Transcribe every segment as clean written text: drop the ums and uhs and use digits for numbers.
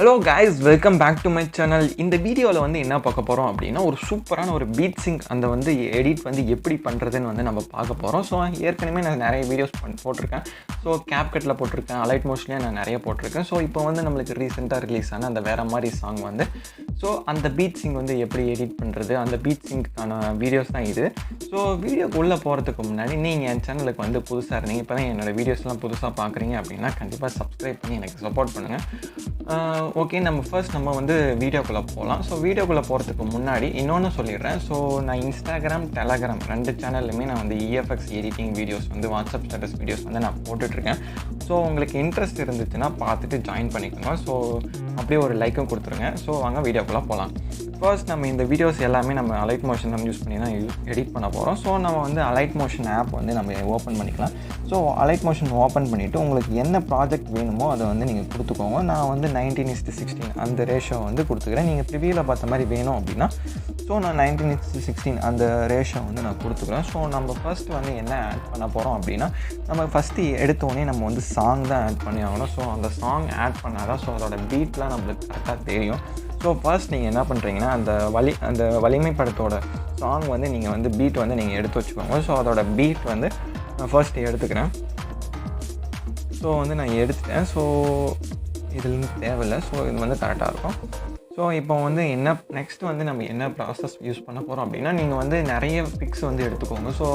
Hello guys, welcome back to my channel. இந்த வீடியோவில் வந்து என்ன பார்க்க போகிறோம் அப்படின்னா ஒரு சூப்பரான ஒரு பீட் சிங்க் அந்த வந்து எடிட் வந்து எப்படி பண்ணுறதுன்னு வந்து நம்ம பார்க்க போகிறோம். ஸோ ஏற்கனவே நான் நிறைய வீடியோஸ் போட்டிருக்கேன். ஸோ கேப்கட்டில் போட்டிருக்கேன், அலைட் மோஷன்லேயே நான் நிறைய போட்டிருக்கேன். ஸோ இப்போ வந்து நம்மளுக்கு ரீசெண்டாக ரிலீஸ் ஆன அந்த வேறு மாதிரி சாங் வந்து ஸோ அந்த பீட் சிங்க் வந்து எப்படி எடிட் பண்ணுறது, அந்த பீட் சிங்க்கான வீடியோஸ் தான் இது. ஸோ வீடியோக்குள்ளே போகிறதுக்கு முன்னாடி நீங்கள் என் சேனலுக்கு வந்து புதுசாக இருந்தீங்க, இப்போ தான் என்னோடய வீடியோஸ்லாம் புதுசாக பார்க்குறீங்க அப்படின்னா கண்டிப்பாக சப்ஸ்கிரைப் பண்ணி எனக்கு சப்போர்ட் பண்ணுங்கள். ஓகே, நம்ம வந்து வீடியோக்குள்ளே போகலாம். ஸோ வீடியோக்குள்ளே போகிறதுக்கு முன்னாடி இன்னொன்று சொல்லிடுறேன். ஸோ நான் இன்ஸ்டாகிராம், டெலகிராம் 2 சேனல்லையுமே நான் வந்து இஎஃப்எக்ஸ் எடிட்டிங் வீடியோஸ் வந்து வாட்ஸ்அப் ஸ்டேட்டஸ் வீடியோஸ் வந்து நான் போட்டுட்ருக்கேன். ஸோ உங்களுக்கு இன்ட்ரெஸ்ட் இருந்துச்சுன்னா பார்த்துட்டு ஜாயின் பண்ணிக்கோங்க. ஸோ அப்படியே ஒரு லைக்கும் கொடுத்துருங்க. ஸோ வாங்க வீடியோக்குள்ளே போகலாம். ஃபர்ஸ்ட் நம்ம இந்த வீடியோஸ் எல்லாமே நம்ம அலைட் மோஷன் நம்ம யூஸ் பண்ணி தான் எடிட் பண்ண போகிறோம். ஸோ நம்ம வந்து அலைட் மோஷன் ஆப் வந்து நம்ம ஓப்பன் பண்ணிக்கலாம். ஸோ அலைட் மோஷன் ஓப்பன் பண்ணிவிட்டு உங்களுக்கு என்ன ப்ராஜெக்ட் வேணுமோ அதை வந்து நீங்கள் கொடுத்துக்கோங்க. நான் வந்து 19:16 அந்த ரேஷோ வந்து கொடுத்துக்கிறேன். நீங்கள் ப்ரிவியூவில் பார்த்த மாதிரி வேணும் அப்படின்னா ஸோ நான் 19:16 அந்த ரேஷோ வந்து நான் கொடுத்துக்கிறேன். ஸோ நம்ம ஃபஸ்ட்டு வந்து என்ன ஆட் பண்ண போகிறோம் அப்படின்னா நம்ம ஃபஸ்ட்டு எடுத்தோடனே நம்ம வந்து சாங் தான் ஆட் பண்ணி ஆகணும். ஸோ அந்த சாங் ஆட் பண்ணால் தான் ஸோ அதோட பீட்லாம் நம்மளுக்கு கரெக்டாக தெரியும். ஸோ ஃபர்ஸ்ட் நீங்கள் என்ன பண்ணுறீங்கன்னா அந்த வலிமை படத்தோட சாங் வந்து நீங்கள் வந்து பீட் வந்து நீங்கள் எடுத்து வச்சுக்கோங்க. ஸோ அதோட பீட் வந்து நான் ஃபர்ஸ்ட் எடுத்துக்கிறேன். ஸோ வந்து நான் எடுத்துட்டேன். ஸோ இதுலேருந்து தேவையில்லை. ஸோ இது வந்து கரெக்டாக இருக்கும். ஸோ இப்போ வந்து நெக்ஸ்ட் வந்து நம்ம என்ன ப்ராசஸ் யூஸ் பண்ண போகிறோம் அப்படின்னா நீங்கள் வந்து நிறைய பிக்ஸ் வந்து எடுத்துக்கோங்க. ஸோ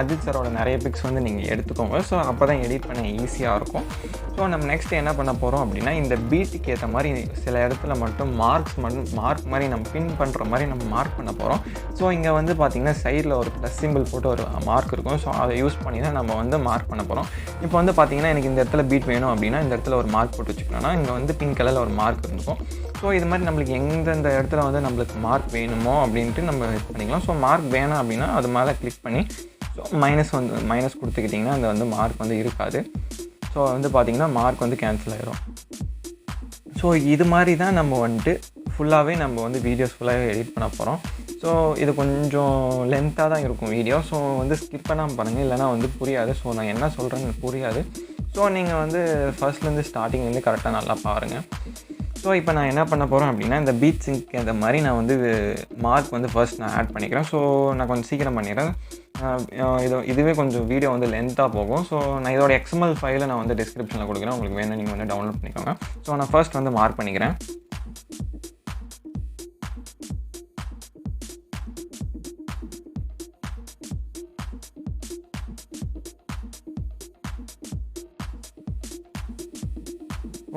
அஜித் சாரோட நிறைய பிக்ஸ் வந்து நீங்கள் எடுத்துக்கோங்க. ஸோ அப்போ தான் எடிட் பண்ண ஈஸியாக இருக்கும். ஸோ நம்ம நெக்ஸ்ட் என்ன பண்ண போகிறோம் அப்படின்னா இந்த பீட்டுக்கு ஏற்ற மாதிரி சில இடத்துல மட்டும் மார்க் மாதிரி நம்ம பின் பண்ணுற மாதிரி நம்ம மார்க் பண்ண போகிறோம். ஸோ இங்கே வந்து பார்த்திங்கன்னா சைடில் ஒரு ப்ளஸ் சிம்பிள் போட்டு ஒரு மார்க் இருக்கும். ஸோ அதை யூஸ் பண்ணி தான் நம்ம வந்து மார்க் பண்ண போகிறோம். இப்போ வந்து பார்த்திங்கன்னா எனக்கு இந்த இடத்துல பீட் வேணும் அப்படின்னா இந்த இடத்துல ஒரு மார்க் போட்டு வச்சுக்கலாம்னா இங்கே வந்து பிங்க் கலரில் ஒரு மார்க் இருக்கும். ஸோ இது மாதிரி நம்மளுக்கு எந்தெந்த இடத்துல வந்து நம்மளுக்கு மார்க் வேணுமோ அப்படின்ட்டு நம்ம இது பண்ணிக்கலாம். ஸோ மார்க் வேணும் அப்படின்னா அது மேலே கிளிக் பண்ணி ஸோ மைனஸ் கொடுத்துக்கிட்டிங்கன்னா அந்த வந்து மார்க் வந்து இருக்காது. ஸோ வந்து பார்த்திங்கன்னா மார்க் வந்து கேன்சல் ஆகிடும். ஸோ இது மாதிரி தான் நம்ம வந்துட்டு ஃபுல்லாகவே நம்ம வந்து வீடியோஸ் ஃபுல்லாகவே எடிட் பண்ண போகிறோம். ஸோ இது கொஞ்சம் லென்த்தாக தான் இருக்கும் வீடியோ. ஸோ வந்து ஸ்கிப் பண்ணாமல் பாருங்கள், இல்லைனா வந்து புரியாது. ஸோ நான் என்ன சொல்கிறேன்னு புரியாது. ஸோ நீங்கள் வந்து ஃபர்ஸ்ட்லேருந்து ஸ்டார்டிங்லேருந்து கரெக்டாக நல்லா பாருங்கள். ஸோ இப்போ நான் என்ன பண்ண போகிறேன் அப்படின்னா இந்த பீட் சிங்க் இந்த மாதிரி நான் வந்து மார்க் வந்து ஃபர்ஸ்ட் நான் ஆட் பண்ணிக்கிறேன். ஸோ நான் கொஞ்சம் சீக்கிரம் பண்ணிடுறேன். இதுவே கொஞ்சம் வீடியோ வந்து லென்த்தாக போகும். ஸோ நான் இதோட XML ஃபைலை நான் வந்து டிஸ்கிரிப்ஷனில் கொடுக்குறேன், உங்களுக்கு வேணும் நீங்கள் வந்து டவுன்லோட் பண்ணிக்கோங்க. ஸோ நான் ஃபர்ஸ்ட் வந்து மார்க் பண்ணிக்கிறேன்.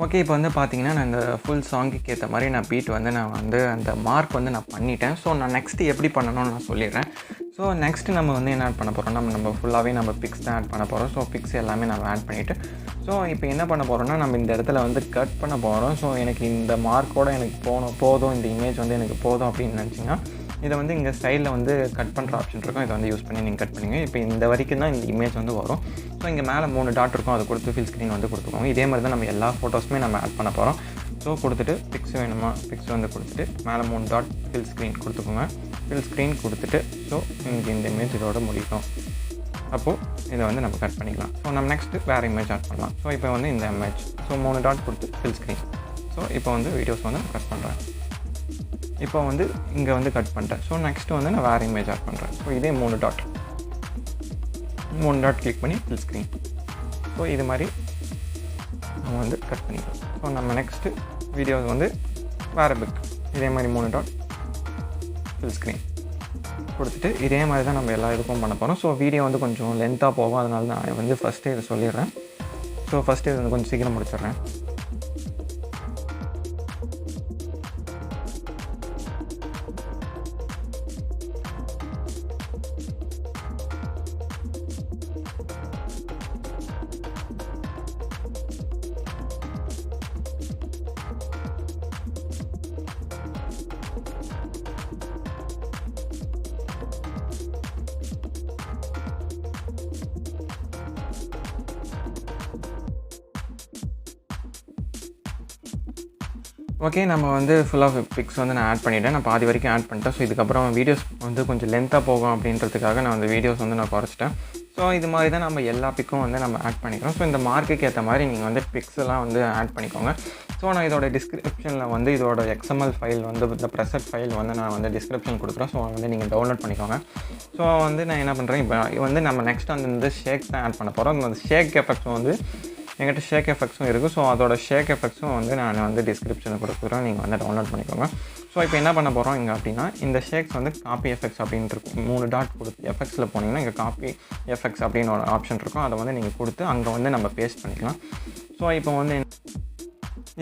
ஓகே, இப்போ வந்து பார்த்தீங்கன்னா நான் இந்த ஃபுல் சாங்குக்கு ஏற்ற மாதிரி நான் பீட் வந்து நான் வந்து அந்த மார்க் வந்து நான் பண்ணிட்டேன். ஸோ நான் நெக்ஸ்ட்டு எப்படி பண்ணணும்னு நான் சொல்லிடுறேன். ஸோ நெக்ஸ்ட்டு நம்ம வந்து என்ன ஆட் பண்ண போகிறோம், நம்ம ஃபுல்லாகவே நம்ம பிக்ஸ் தான் ஆட் பண்ண போகிறோம். ஸோ பிக்ஸ் எல்லாமே நம்ம ஆட் பண்ணிவிட்டு ஸோ இப்போ என்ன பண்ண போகிறோம்னா நம்ம இந்த இடத்துல வந்து கட் பண்ண போகிறோம். ஸோ எனக்கு இந்த மார்க்கோடு எனக்கு போதும், இந்த இமேஜ் வந்து எனக்கு போதும் அப்படின்னு நினச்சிங்கன்னா இதை வந்து இங்கே சைடில் வந்து கட் பண்ணுற ஆப்ஷன் இருக்கும். இதை வந்து யூஸ் பண்ணி நீங்கள் கட் பண்ணிங்க. இப்போ இந்த வரைக்கும் தான் இந்த இமேஜ் வந்து வரும். ஸோ இங்கே மேலே 3 டாட் இருக்கும், அதை கொடுத்து ஃபில் ஸ்க்ரீன் வந்து கொடுத்துக்கோங்க. இதே மாதிரி தான் நம்ம எல்லா ஃபோட்டோஸுமே நம்ம ஆட் பண்ண போகிறோம். ஸோ கொடுத்துட்டு பிக்ஸ் வேணுமா, பிக்ஸ் வந்து கொடுத்துட்டு மேலே 3 டாட் ஃபில் ஸ்க்ரீன் கொடுத்துக்கோங்க. ஃபில் ஸ்க்ரீன் கொடுத்துட்டு ஸோ இங்கே இந்த இமேஜ் இதோட முடிக்கும். அப்போது இதை வந்து நம்ம கட் பண்ணிக்கலாம். ஸோ நம்ம நெக்ஸ்ட்டு வேறு இமேஜ் ஆட் பண்ணலாம். ஸோ இப்போ வந்து இந்த இமேஜ் ஸோ 3 டாட் கொடுத்து ஃபில் ஸ்க்ரீன். ஸோ இப்போ வந்து வீடியோஸ் வந்து கட் பண்ணுறேன். இப்போ வந்து இங்கே வந்து கட் பண்ணிட்டேன். ஸோ நெக்ஸ்ட்டு வந்து நான் வேறு இமேஜ் ஆட் பண்ணுறேன். ஸோ இதே 3 டாட் கிளிக் பண்ணி ஃபில் ஸ்க்ரீன். ஸோ இது மாதிரி நம்ம வந்து கட் பண்ணிக்கலாம். ஸோ நம்ம நெக்ஸ்ட்டு வீடியோ வந்து வேறு பிக் இதே மாதிரி 3 டாட் ஃபில் ஸ்க்ரீன் கொடுத்துட்டு இதே மாதிரி தான் நம்ம எல்லா இதுக்கும் பண்ண போகிறோம். ஸோ வீடியோ வந்து கொஞ்சம் லென்த்தாக போகும், அதனால நான் வந்து ஃபஸ்ட்டே இதை சொல்லிடுறேன். ஸோ ஃபஸ்ட்டே இது வந்து கொஞ்சம் சீக்கிரம் முடிச்சிடுறேன். ஓகே, நம்ம வந்து ஃபுல்லாக பிக்ஸ் வந்து நான் ஆட் பண்ணிவிட்டேன். நான் பாதி வரைக்கும் ஆட் பண்ணிட்டேன். ஸோ இதுக்கப்புறம் வீடியோஸ் வந்து கொஞ்சம் லென்த்தாக போகும் அப்படின்றதுக்காக நான் அந்த வீடியோஸ் வந்து நான் குறைச்சிட்டேன். ஸோ இது மாதிரி தான் நம்ம எல்லா பிக்கும் வந்து நம்ம ஆட் பண்ணிக்கிறோம். ஸோ இந்த மார்க்குக்கு ஏற்ற மாதிரி நீங்கள் வந்து பிக்ஸ் எல்லாம் வந்து ஆட் பண்ணிக்கோங்க. ஸோ நான் இதோட டிஸ்கிரிப்ஷனில் வந்து இதோட XML ஃபைல் வந்து இந்த ப்ரெசெட் ஃபைல் வந்து நான் வந்து டிஸ்கிரிப்ஷன் கொடுக்குறேன். ஸோ வந்து நீங்கள் டவுன்லோட் பண்ணிக்கோங்க. ஸோ வந்து நான் என்ன பண்ணுறேன், இப்போ வந்து நம்ம நெக்ஸ்ட் வந்து இந்த ஷேக் தான் ஆட் பண்ண போகிறோம். அந்த ஷேக் எஃபெக்ட்ஸும் வந்து என்கிட்ட ஷேக் எஃபெக்ட்ஸும் இருக்குது. ஸோ அதோட ஷேக் எஃபெக்ட்ஸும் வந்து நான் வந்து டிஸ்கிரிப்ஷனில் கொடுக்குறேன், நீங்கள் வந்து டவுன்லோட் பண்ணிக்கோங்க. ஸோ இப்போ என்ன பண்ண போகிறோம் இங்கே அப்படின்னா, இந்த ஷேக்ஸ் வந்து காப்பி எஃபெக்ட்ஸ் அப்படின்ட்டு இருக்கும். 3 டாட் கொடுத்து எஃபெக்ட்ஸில் போனீங்கன்னா இங்கே காப்பி எஃபெக்ட்ஸ் அப்படின்னு ஒரு ஆப்ஷன் இருக்கும். அதை வந்து நீங்கள் கொடுத்து அங்கே வந்து நம்ம பேஸ்ட் பண்ணிக்கலாம். ஸோ இப்போ வந்து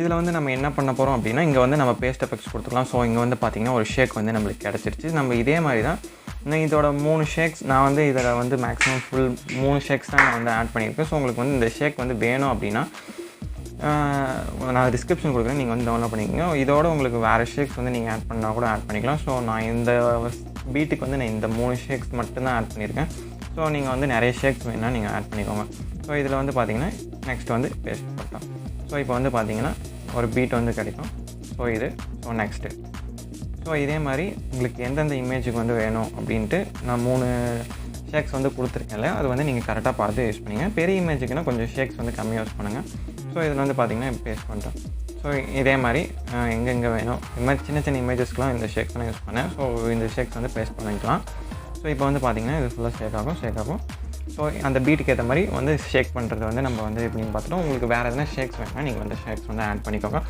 இதில் வந்து நம்ம என்ன பண்ண போகிறோம் அப்படின்னா, இங்கே வந்து நம்ம பேஸ்ட் எஃபெக்ட்ஸ் கொடுத்துக்கலாம். ஸோ இங்கே வந்து பார்த்திங்கன்னா ஒரு ஷேக் வந்து நம்மளுக்கு கிடச்சிருச்சு. நம்ம இதே மாதிரி தான் இதோட 3 ஷேக்ஸ் நான் வந்து இதில் வந்து மேக்ஸிமம் ஃபுல் 3 ஷேக்ஸ் தான் நான் வந்து ஆட் பண்ணியிருக்கேன். ஸோ உங்களுக்கு வந்து இந்த ஷேக் வந்து வேணும் அப்படின்னா நான் டிஸ்கிரிப்ஷன் கொடுக்குறேன், நீங்கள் வந்து டவுன்லோட் பண்ணிக்கோங்க. இதோட உங்களுக்கு வேறு ஷேக்ஸ் வந்து நீங்கள் ஆட் பண்ணால் கூட ஆட் பண்ணிக்கலாம். ஸோ நான் இந்த பீட்டுக்கு வந்து நான் இந்த 3 ஷேக்ஸ் மட்டும்தான் ஆட் பண்ணியிருக்கேன். ஸோ நீங்கள் வந்து நிறைய ஷேக்ஸ் வேணுன்னா நீங்கள் ஆட் பண்ணிக்கோங்க. ஸோ இதில் வந்து பார்த்திங்கன்னா நெக்ஸ்ட் வந்து பேஸ்ட் பண்ணலாம். ஸோ இப்போ வந்து பார்த்திங்கன்னா ஒரு பீட் வந்து கிடைக்கும். ஸோ இது நெக்ஸ்ட்டு. ஸோ இதே மாதிரி உங்களுக்கு எந்தெந்த இமேஜுக்கு வந்து வேணும் அப்படின்ட்டு நான் 3 ஷேக்ஸ் வந்து கொடுத்துருக்கேன்ல, அது வந்து நீங்கள் கரெக்டாக பார்த்து யூஸ் பண்ணிங்க. பெரிய இமேஜுக்குன்னா கொஞ்சம் ஷேக்ஸ் வந்து கம்மியாக யூஸ் பண்ணுங்கள். ஸோ இதில் வந்து பார்த்திங்கன்னா பேஸ்ட் பண்ணிட்டேன். ஸோ இதே மாதிரி எங்கெங்கே வேணும் இது மாதிரி சின்ன சின்ன இமேஜஸ்க்கெலாம் இந்த ஷேக்ஸ் தான் யூஸ் பண்ணேன். ஸோ இந்த ஷேக்ஸ் வந்து பேஸ்ட் பண்ணிக்கலாம். ஸோ இப்போ வந்து பார்த்திங்கன்னா இது ஃபுல்லாக ஷேக் ஆகும். ஸோ அந்த பீட்டுக்கு ஏற்ற மாதிரி வந்து ஷேக் பண்ணுறது வந்து நம்ம வந்து எப்படின்னு பார்த்துட்டோம். உங்களுக்கு வேறு எதனா ஷேக்ஸ் வேணும்னா நீங்கள் வந்து ஷேக்ஸ் வந்து ஆட் பண்ணிக்கோங்க.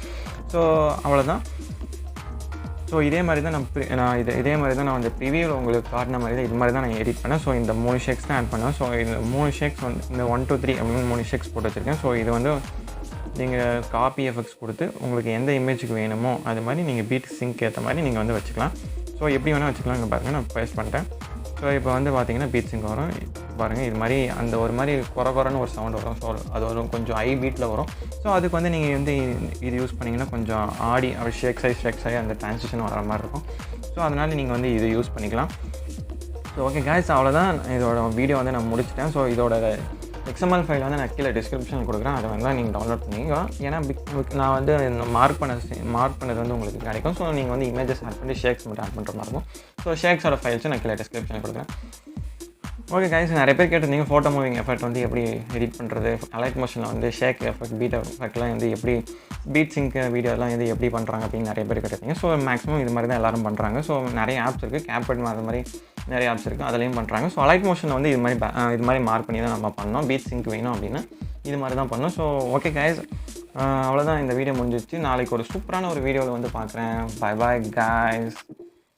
ஸோ அவ்வளோதான். ஸோ இதே மாதிரி தான் இதே மாதிரி தான் நான் வந்து ப்ரிவியூவில் உங்களுக்கு காட்டின மாதிரி தான் இது மாதிரி தான் நான் எடிட் பண்ணேன். ஸோ இந்த 3 ஷேக்ஸ் தான் ஆட் பண்ணேன். ஸோ இந்த 3 ஷேக்ஸ் வந்து இந்த 1 2 3 அப்படின்னு 3 ஷேக்ஸ் போட்டு வச்சுருக்கேன். ஸோ இது வந்து நீங்கள் காப்பி எஃபெக்ட்ஸ் கொடுத்து உங்களுக்கு எந்த இமேஜுக்கு வேணுமோ அது மாதிரி நீங்கள் பீட் சிங்க் ஏற்ற மாதிரி நீங்கள் வந்து வச்சுக்கலாம். ஸோ எப்படி வேணால் வச்சுக்கலாம். இங்கே பாருங்கள் நான் பேஸ்ட் பண்ணிட்டேன். ஸோ இப்போ வந்து பார்த்திங்கன்னா பீட் சிங்க் வரும் பாருங்கள். இது மாதிரி அந்த ஒரு மாதிரி குறன்னு ஒரு சவுண்ட் வரும். ஸோ அது ஒரு கொஞ்சம் ஹை பீட்டில் வரும். ஸோ அதுக்கு வந்து நீங்கள் வந்து இது யூஸ் பண்ணிங்கன்னா கொஞ்சம் ஆடி அப்படி ஷேக்ஸ் ஆகி அந்த ட்ரான்சிஷன் வர மாதிரி இருக்கும். ஸோ அதனால் நீங்கள் வந்து இது யூஸ் பண்ணிக்கலாம். ஸோ ஓகே காய்ஸ், அவ்வளோதான். இதோட வீடியோ வந்து நான் முடிச்சிட்டேன். ஸோ இதோட XML ஃபைல் வந்து நான் கீழே டிஸ்கிரிப்ஷன் கொடுக்குறேன். அதை வந்து நீங்கள் டவுன்லோட் பண்ணிக்கலாம். ஏன்னா நான் வந்து மார்க் பண்ணது வந்து உங்களுக்கு கிடைக்கும். ஸோ நீங்கள் வந்து இமேஜஸ் ஆட் பண்ணி ஷேக்ஸ் மட்டும் ஆட் பண்ணுற மாதிரி இருக்கும். ஸோ ஷேக்ஸோட ஃபைல்ஸும் நான் கீழே டிஸ்கிரிப்ஷன் கொடுக்குறேன். ஓகே கைஸ், நிறைய பேர் கேட்டிருந்தீங்க ஃபோட்டோ மூவிங் எஃபெக்ட் வந்து எப்படி எடிட் பண்ணுறது, அலைட் மோஷனில் வந்து ஷேக் எஃபெக்ட் பீட் எஃபெக்ட்லாம் வந்து எப்படி பீட் சிங்க் வீடியோலாம் வந்து எப்படி பண்ணுறாங்க அப்படின்னு நிறைய பேர் கேட்டிருந்தீங்க. ஸோ மேக்ஸிமம் இது மாதிரி தான் எல்லோரும் பண்ணுறாங்க. ஸோ நிறைய ஆப்ஸ் இருக்குது, கேப்கட் அது மாதிரி நிறைய ஆப்ஸ் இருக்குது, அதுலேயும் பண்ணுறாங்க. ஸோ அலைட் மோஷனில் வந்து இது மாதிரி மார்க் பண்ணி தான் நம்ம பண்ணோம். பீட் சிங்க் வேணும் அப்படின்னா இது மாதிரி தான் பண்ணோம். ஸோ ஓகே கைஸ், அவ்வளோதான். இந்த வீடியோ முடிஞ்சிச்சு. நாளைக்கு ஒரு சூப்பரான ஒரு வீடியோவில் வந்து பார்க்குறேன். Bye bye guys.